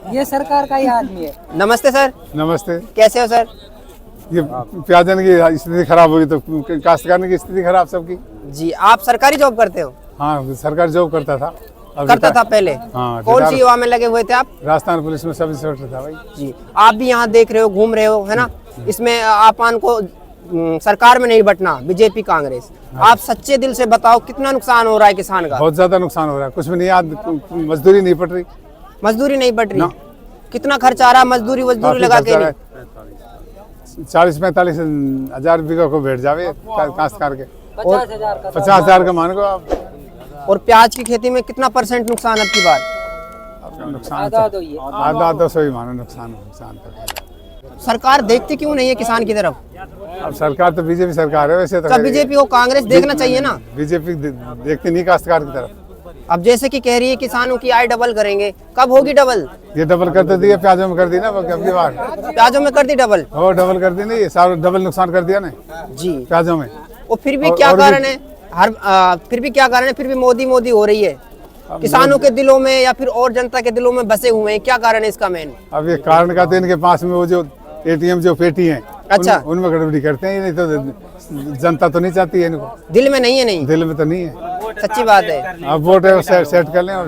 ये सरकार का ही आदमी है। नमस्ते सर। नमस्ते। कैसे हो सर? ये प्याजन की स्थिति खराब होगी तो काश्तकार की स्थिति खराब सबकी। जी, आप सरकारी जॉब करते हो? हाँ, सरकारी जॉब करता था। करता था पहले? हाँ। कौन सी युवा में लगे हुए थे आप? राजस्थान पुलिस में सब इंस्पेक्टर था भाई। जी, आप भी यहाँ देख रहे हो, घूम रहे हो, है ना? इसमें आपन को सरकार में नहीं बटना, बीजेपी कांग्रेस। आप सच्चे दिल से बताओ कितना नुकसान हो रहा है किसान का? बहुत ज्यादा नुकसान हो रहा है। कुछ भी नहीं, आज मजदूरी नहीं पट रही। मजदूरी नहीं पट रही? कितना खर्च आ रहा है मजदूरी लगा के? 40-45 हजार बीघा को बैठ जावे काश्तकार के। 50,000 का मान को आप। और प्याज की खेती में कितना % नुकसान अब की बार? नुकसान आधा तो ये आधा सो ही मानो नुकसान। सरकार देखती क्यों नहीं है किसान की तरफ? अब सरकार तो बीजेपी सरकार है वैसे तो। बीजेपी को कांग्रेस देखना चाहिए ना? बीजेपी देखती नहीं काश्तकार की तरफ। अब जैसे कि कह रही है किसानों की आय डबल करेंगे, कब होगी डबल? ये डबल करते दिए, प्याजों में कर दी ना अबकी बार। प्याजों में कर दी डबल? हो, डबल कर दी नहीं, सारा डबल नुकसान कर दिया ना जी प्याजों में। और फिर भी क्या कारण है? फिर भी मोदी हो रही है किसानों के दिलों में या फिर और जनता के दिलों में बसे हुए हैं। क्या कारण है इसका मेन? अब ये कारण का तो इनके पास में वो जो एटीएम जो पेटी है, अच्छा, उनमें गड़बड़ी करते हैं। नहीं तो जनता तो नहीं चाहती है इनको। दिल में नहीं है? नहीं, दिल में तो नहीं है। सच्ची बात है। अब वोट है सेट कर लें। और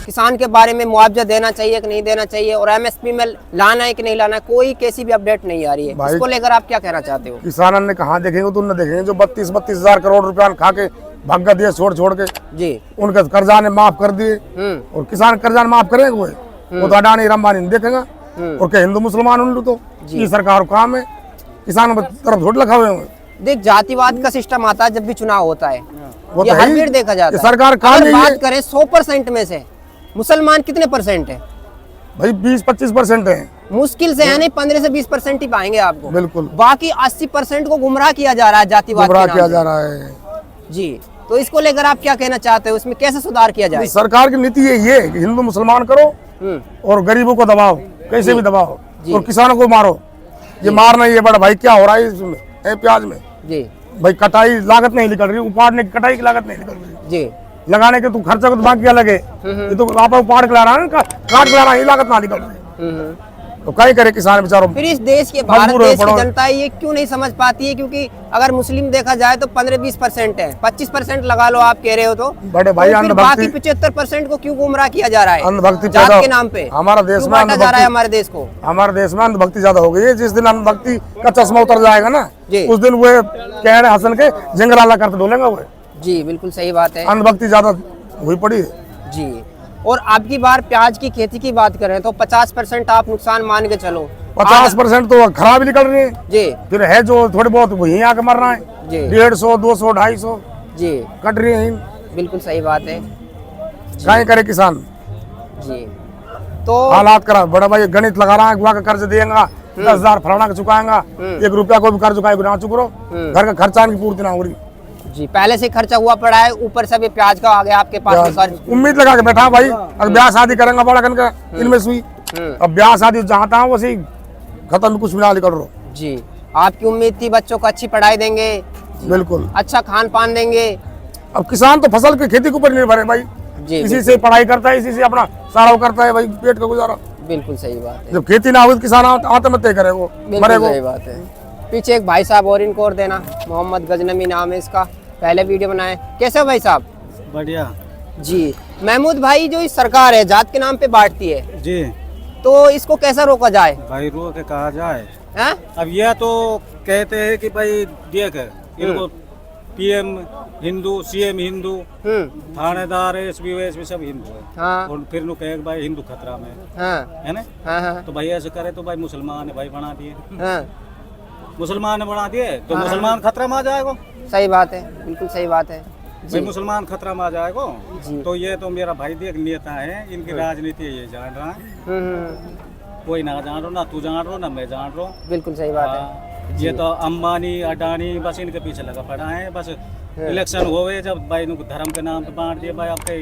किसान के बारे में मुआवजा देना चाहिए कि नहीं देना चाहिए, और एमएसपी में लाना है कि नहीं लाना है, कोई कैसी भी अपडेट नहीं आ रही है। इसको लेकर आप क्या कहना चाहते हो? किसानों ने कहाँ देखेंगे तो न देखेंगे जो 32 हजार करोड़ रुपया खा के भाग दिए छोड़ के जी। उनका कर्जा ने माफ कर दिए। और किसान कर्जा माफ करेंगे वो तो अडानी अंबानी नहीं देखेगा। और क्या हिंदू मुसलमान उन तो ये सरकार का काम है, किसानों पर तरफ झोट लगा हुए हैं। देख, जातिवाद का सिस्टम आता है जब भी चुनाव होता है, वो ये तो हर है। बार देखा जाता है। सरकार काम अगर नहीं बात है। करें 100% में से मुसलमान कितने % है? भाई 20-25% है मुश्किल से है नहीं, 15 से 20% ही पाएंगे आपको। बिल्कुल। बाकी 80% को गुमराह किया जा रहा है जातिवाद के नाम किया से। जा रहा है जी, तो इसको लेकर आप क्या कहना चाहते हो? इसमें कैसे सुधार किया जाए? सरकार की नीति ये है कि हिंदू मुसलमान करो और गरीबों को दबाओ, कैसे भी दबाओ, और किसानों को मारो। ये मारना ये बड़ा भाई क्या हो रहा है इसमें प्याज में जी भाई, कटाई लागत नहीं निकल रही, उपाड़ने की कटाई की लागत नहीं निकल रही जी। लगाने के तू खर्चा को तो बाकी अलग है। ये तो आप उपाड़ के ला रहा है, काट के ला रहा है, ये लागत ना निकल रही। तो क्या करे किसान बेचारों? फिर इस देश के भारत देश की जनता ये क्यों नहीं समझ पाती है? क्योंकि अगर मुस्लिम देखा जाए तो 15-20% है, 25% लगा लो आप कह रहे हो तो बड़े भाई तो फिर अंधभक्ति, बाकी 75% को क्यों गुमराह किया जा रहा है? अंधभक्ति जात पैदा के नाम पे हमारा देश क्यों में बांटा जा रहा है हमारे देश को? हमारे देश में अंधभक्ति ज्यादा हो गई है। जिस दिन अंधभक्ति का चश्मा उतर जाएगा ना, उस दिन वो कह रहे हसन के जंगलाला करते डोलेंगे वो। जी, बिल्कुल सही बात है। अंधभक्ति ज्यादा हुई पड़ी है जी। और अब की बार प्याज की खेती की बात करें तो 50% आप नुकसान मान के चलो। 50% तो खराब ही निकल रही है जी। फिर है जो थोड़े बहुत वही आके मर रहा है जी। 150, 200, 250 जी, कट रही है। बिल्कुल सही बात है। क्या करे किसान? जी, तो हालात करा बड़ा भाई, गणित लगा रहा है, गुआ का कर्ज देगा 10,000 फलाना का चुकाएगा, 1 रुपया को भी कर्ज चुकाए ना चुको, घर का खर्चा की पूर्ति ना हो रही। जी, पहले से खर्चा हुआ पड़ा है, ऊपर से भी प्याज का आ गया आपके पास में कर्ज। उम्मीद लगा के बैठा भाई, अब ब्याह शादी करेंगे बड़ा कन का इनमें सुई। अब ब्याह शादी चाहता हूँ वैसे खत्म, कुछ मिला निकल रहा। जी, आपकी उम्मीद थी बच्चों को अच्छी पढ़ाई देंगे, बिल्कुल अच्छा खान पान देंगे। अब किसान तो फसल की खेती के ऊपर निर्भर है भाई, इसी से पढ़ाई करता है, इसी से अपना सारा करता है भाई, पेट का गुजारा। बिल्कुल सही बात है। जब खेती ना हो तो किसान आत्महत्या करेगा, मरेगा। सही बात है। पीछे एक भाई साहब और इनको और देना, मोहम्मद गजनमी नाम है इसका, पहले वीडियो बनाए। कैसे हो भाई साहब? बढ़िया जी। महमूद भाई, जो इस सरकार है जात के नाम पे बांटती है जी, तो इसको कैसा रोका जाए? भाई रो के कहा जाए। हैं? अब यह तो कहते हैं कि भाई देख इनको PM हिंदू, CM हिंदू, थानेदार SPO सब हिंदू है। हाँ। और फिर नु कहे भाई हिंदू खतरा में हाँ है ना। हाँ हाँ तो भाई ऐसे करे तो भाई मुसलमान है भाई बना दिए, हाँ, मुसलमान ने बना दिए तो मुसलमान खतरा में आ जाएगा। सही बात है, बिल्कुल सही बात है भाई जी। मुसलमान खतरा में आ जाएगा। जी। तो ये तो मेरा भाई देख नेता है, इनकी राजनीति ये जान रहा है, कोई ना जान रहा, ना तू जान रहा ना मैं जान रहा हूँ। बिल्कुल सही बात है। हाँ, ये तो अंबानी अडानी बस इनके पीछे लगा पड़ा है। बस इलेक्शन होवे जब भाई इनको धर्म के नाम पे बांट दिया, भाई आपके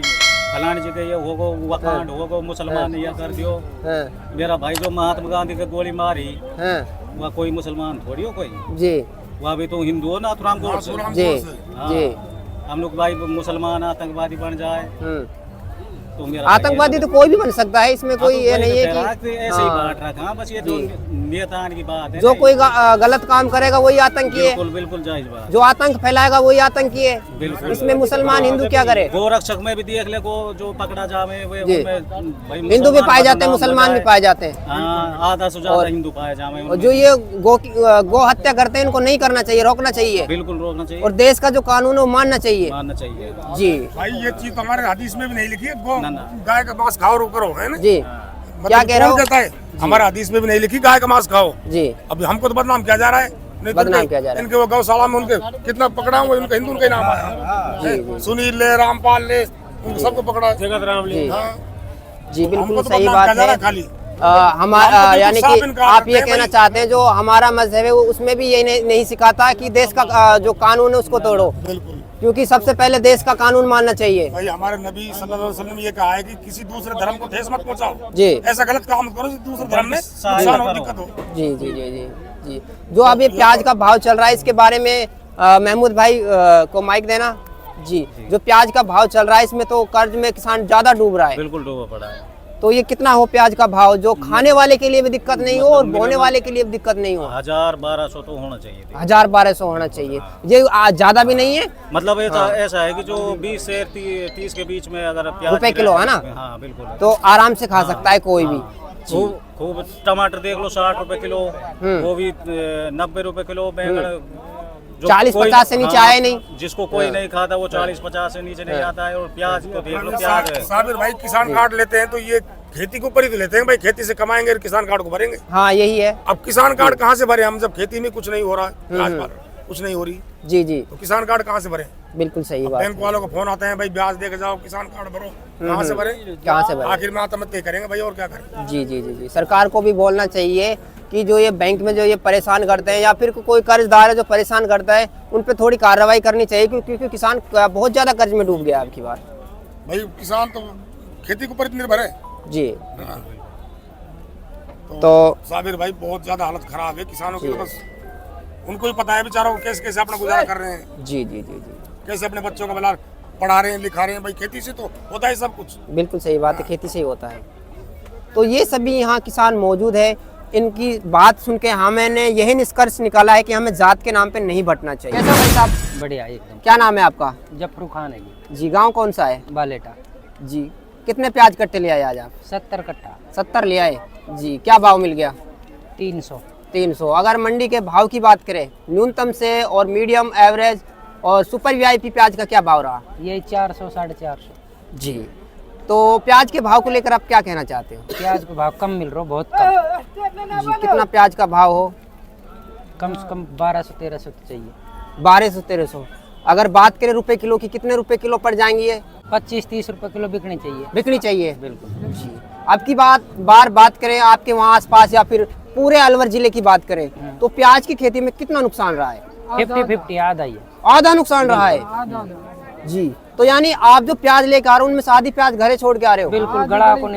फलानी जगह ये होगो, वकांड होगो, मुसलमान ये कर दियो। मेरा भाई जो महात्मा गांधी के गोली मारी, वह कोई मुसलमान थोड़ी हो कोई जी। वह भी तो हिंदू हो ना, तुराम गोड से। जी हाँ, जी। हम लोग भाई मुसलमान आतंकवादी बन जाए तो मेरा आतंकवादी तो कोई भी बन सकता है, इसमें कोई ये नहीं है कि ऐसे ही बांट रखा, बस ये तो नेता की बात है। जो कोई गलत काम करेगा वही आतंकी है, बिल्कुल बिल्कुल जायज बात। जो आतंक फैलाएगा वही आतंकी है। बिल्कुल। इसमें मुसलमान हिंदू क्या करे? गोरक्षक में भी देख ले को जो पकड़ा जावे वो जी। भाई हिंदू भी पाए जाते हैं, मुसलमान भी पाए जाते हैं। हाँ, आधा से ज्यादा हिंदू पाए जावे। और जो ये गो हत्या करते हैं इनको नहीं करना चाहिए, रोकना चाहिए, बिल्कुल रोकना चाहिए और देश का जो कानून है वो मानना चाहिए। मानना चाहिए जी भाई ये चीज तो हमारे हदीस में भी नहीं लिखी है, ना, ना। गाय का मांस खाओ करो, है ना जी। क्या कह रहे हो? कौन कहता है? हमारे हदीस में भी नहीं लिखी गाय का मांस खाओ। जी। अब हमको तो बदनाम किया जा रहा है, नहीं तो बदनाम किया जा रहा है। इनके वो गौशाला में उनके कितना पकड़ा हुआ, उनका हिंदू का नाम आया, सुनील ले, रामपाल ले, उनको सबको पकड़ा, जगत राम ले। जी बिल्कुल सही बात है। खाली हमारा यानी साफ कि इनकार आप करते ये हैं कहना भाई। चाहते हैं जो हमारा मजहब है वो उसमें भी ये नहीं सिखाता कि देश का जो कानून है उसको तोड़ो, बिल्कुल। क्योंकि सबसे पहले देश का कानून मानना चाहिए। भाई हमारे नबी सल्लल्लाहु अलैहि वसल्लम ने ये कहा है कि किसी दूसरे धर्म को ठेस मत पहुंचाओ। जी। ऐसा गलत काम मत करो जो दूसरे धर्म में नुकसान हो, दिक्कत हो। जी जी जी जी जी। जो अब ये प्याज का भाव चल रहा है इसके बारे में महमूद भाई को माइक देना। जी, जो प्याज का भाव चल रहा है इसमें तो कर्ज में किसान ज्यादा डूब रहा है। बिल्कुल डूबा पड़ा है। तो ये कितना हो प्याज का भाव, जो खाने वाले के लिए भी दिक्कत नहीं हो और बोने वाले के लिए भी दिक्कत नहीं हो? 1000-1200 तो होना चाहिए। 1000-1200 होना चाहिए। ये ज्यादा भी नहीं है, मतलब ऐसा है कि जो 20 से 30 के बीच में अगर प्याज रुपए किलो है ना? हाँ बिल्कुल। तो आराम से खा सकता है कोई भी। खूब टमाटर देख लो 60 रुपए किलो, वो भी 90 रुपए किलो। बैंगन 40-50 से नीचे आए नहीं, जिसको कोई नहीं खाता वो 40-50 से नीचे नहीं आता है। और प्याज को देख लो, प्याज है। साबिर भाई किसान कार्ड लेते हैं तो ये खेती के ऊपर ही तो लेते हैं भाई, खेती से कमाएंगे किसान कार्ड को भरेंगे। हाँ यही है। अब किसान कार्ड कहाँ से भरे हम, जब खेती में कुछ नहीं हो रहा है, आज कुछ नहीं हो रही, जी जी तो किसान कार्ड कहाँ से भरे? बिल्कुल सही बात। बैंक वालों को फोन आते हैं भाई ब्याज देके जाओ, किसान कार्ड भरो, कहाँ से भरे? कहाँ से भरे? आखिर में आत्महत्या करेंगे भाई, और क्या करें? जी जी जी जी। सरकार को भी बोलना चाहिए कि जो ये बैंक में जो ये परेशान करते हैं या फिर कोई कर्जदार है जो परेशान करता है उन पे थोड़ी कार्रवाई करनी चाहिए, क्योंकि किसान बहुत ज्यादा कर्ज में डूब गया अब की बार। भाई किसान तो खेती के ऊपर इतने निर्भर है। जी। तो साबिर भाई बहुत ज्यादा हालत खराब है किसानों की, तो बस उनको ही पता है बेचारों को कैसे कैसे अपना गुजारा कर रहे हैं। जी जी जी जी। कैसे अपने बच्चों को भला पढ़ा रहे हैं, लिखा रहे हैं। भाई खेती से तो होता है सब कुछ। बिल्कुल सही बात है, खेती से ही होता है। तो ये सभी यहाँ किसान मौजूद है, इनकी बात सुन के मैंने यही निष्कर्ष निकाला है कि हमें जात के नाम पे नहीं बंटना चाहिए। कैसा भाई साहब? बढ़िया एकदम। क्या नाम है आपका? जफरू खान है जी। जी। गांव कौन सा है? बालेटा जी। कितने प्याज कट्टे ले आए आज आप? 70 कट्टा। 70 ले आए जी। क्या भाव मिल गया? 300। 300। अगर मंडी के भाव की बात करें न्यूनतम से और मीडियम, एवरेज और सुपर वीआईपी प्याज का क्या भाव रहा? ये 400-450। जी। तो प्याज के भाव को लेकर आप क्या कहना चाहते हो? प्याज का भाव कम मिल रहा, बहुत कम जी। कितना प्याज का भाव हो? कम से कम 1200-1300 तो चाहिए। 1200-1300। अगर बात करें रुपए किलो की, कितने रुपए किलो पड़ जाएंगी ये? 25-30 रुपए किलो बिकनी चाहिए। बिकनी चाहिए। बिल्कुल जी। अब की बात करें आपके वहाँ आसपास या फिर पूरे अलवर जिले की बात करें तो प्याज की खेती में कितना नुकसान रहा है? 50-50 आधा ही है। आधा नुकसान रहा है जी। तो यानी आप जो प्याज लेकर आ रहे हो उनमें से आधी प्याज घरे छोड़ के आ रहे हो? बिल्कुल। गड़ा को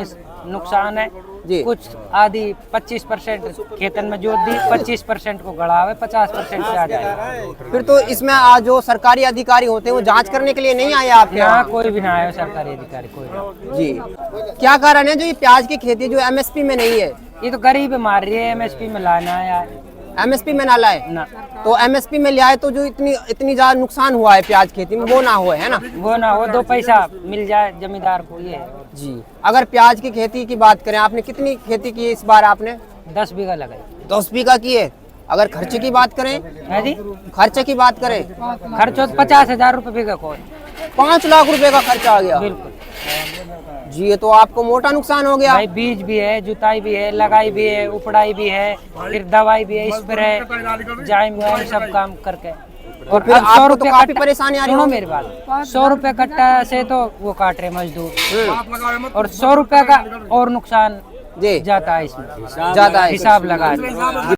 नुकसान है जी। कुछ आधी 25% खेतन में जोत दी, 25% को गड़ा है, 50% से आ जाएगा। फिर तो इसमें आज जो सरकारी अधिकारी होते हैं वो जांच करने के लिए नहीं आए आपके यहाँ यहाँ? कोई भी ना आया सरकारी अधिकारी, कोई ना। जी। क्या कारण है जो ये प्याज की खेती जो एमएसपी में नहीं है? ये तो गरीब मार रही है, एमएसपी में लाना है यार। एमएसपी में ना लाए ना, तो एमएसपी में लाए तो जो इतनी ज्यादा नुकसान हुआ है प्याज खेती में वो ना हो, है ना? वो ना हो, 2 पैसा मिल जाए जमींदार को, ये है। जी। अगर प्याज की खेती की बात करें, आपने कितनी खेती की इस बार? आपने 10 बीघा लगाई। 10 बीघा की है। अगर खर्चे की बात करें, है जी? खर्चे की बात करें, खर्च हो 50,000 रुपए बीघा को। 5 लाख रुपए का खर्चा आ गया। बिल्कुल जी। ये तो आपको मोटा नुकसान हो गया। भाई, बीज भी है, जुताई भी है, लगाई भी है, उपड़ाई भी है, फिर दवाई भी है, स्प्रे जाइम सब काम करके। और फिर आपको तो काफी परेशानी आ रही सुनो है। मेरी बात, 100 रुपए कट्टा से तो वो काट रहे मजदूर, और 100 रुपए का और नुकसान जी जाता है इसमें, ज्यादा है। हिसाब लगा के।